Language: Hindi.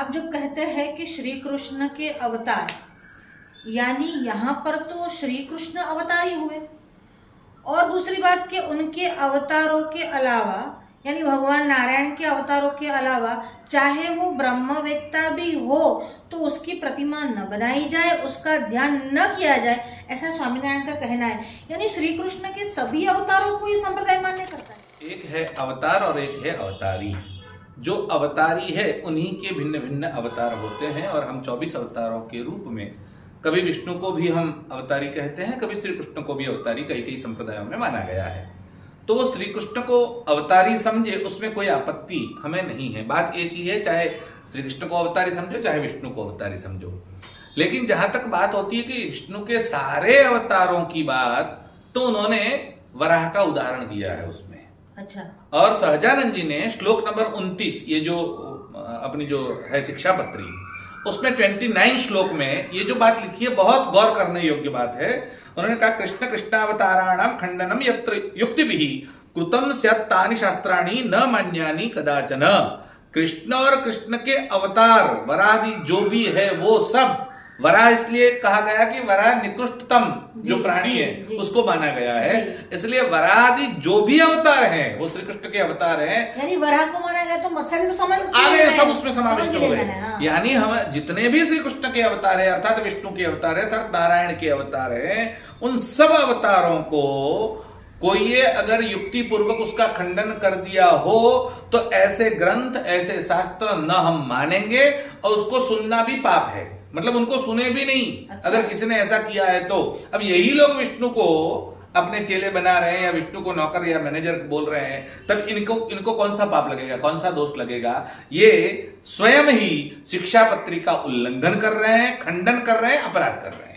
आप जब कहते हैं कि श्री कृष्ण के अवतार, यानी यहाँ पर तो श्री कृष्ण अवतार ही हुए, और दूसरी बात कि उनके अवतारों के अलावा यानी भगवान नारायण के अवतारों के अलावा चाहे वो ब्रह्मवेत्ता भी हो तो उसकी प्रतिमा न बनाई जाए, उसका ध्यान न किया जाए, ऐसा स्वामीनारायण का कहना है। यानी श्री कृष्ण के सभी अवतारों को ये संप्रदाय मान्य करता है। एक है अवतार और एक है अवतारी। जो अवतारी है उन्हीं के भिन्न भिन्न अवतार होते हैं, और हम 24 अवतारों के रूप में कभी विष्णु को भी हम अवतारी कहते हैं, कभी श्री कृष्ण को भी अवतारी कई कई संप्रदायों में माना गया है। तो वो श्री कृष्ण को अवतारी समझे, उसमें कोई आपत्ति हमें नहीं है। बात एक ही है, चाहे श्री कृष्ण को अवतारी समझो चाहे विष्णु को अवतारी समझो। लेकिन जहां तक बात होती है कि विष्णु के सारे अवतारों की बात, तो उन्होंने वराह का उदाहरण दिया है उसमें। अच्छा। और सहजानंद जी ने श्लोक नंबर 29, ये जो अपनी जो है शिक्षापत्री, उसमें 29 श्लोक में ये जो बात लिखी है बहुत गौर करने योग्य बात है। उन्होंने कहा कृष्ण कृष्णावताराणाम खंडनम यत्र युक्तिभिः कृतम स्यात् तानि शास्त्राणि न मान्यानि कदाचन। कृष्ण और कृष्ण के अवतार वरादि जो भी है वो सब, वराह इसलिए कहा गया कि वराह निकृष्टतम जो प्राणी है उसको माना गया है, इसलिए वरादि जो भी अवतार हैं वो श्री कृष्ण के अवतार हैं। यानी वराह को माना गया तो मत्स्य तो समझ आ गए, सब उसमें समाविष्ट हो गए। हाँ। यानी हम जितने भी श्री कृष्ण के अवतार है, अर्थात विष्णु के अवतार है, अर्थात नारायण के अवतार है, उन सब अवतारों को कोई अगर युक्ति पूर्वक उसका खंडन कर दिया हो तो ऐसे ग्रंथ ऐसे शास्त्र न हम मानेंगे, और उसको सुनना भी पाप है, मतलब उनको सुने भी नहीं। अच्छा। अगर किसी ने ऐसा किया है तो अब यही लोग विष्णु को अपने चेले बना रहे हैं या विष्णु को नौकर या मैनेजर बोल रहे हैं, तब इनको कौन सा पाप लगेगा, कौन सा दोष लगेगा? ये स्वयं ही शिक्षापत्री का उल्लंघन कर रहे हैं, खंडन कर रहे हैं, अपराध कर रहे हैं।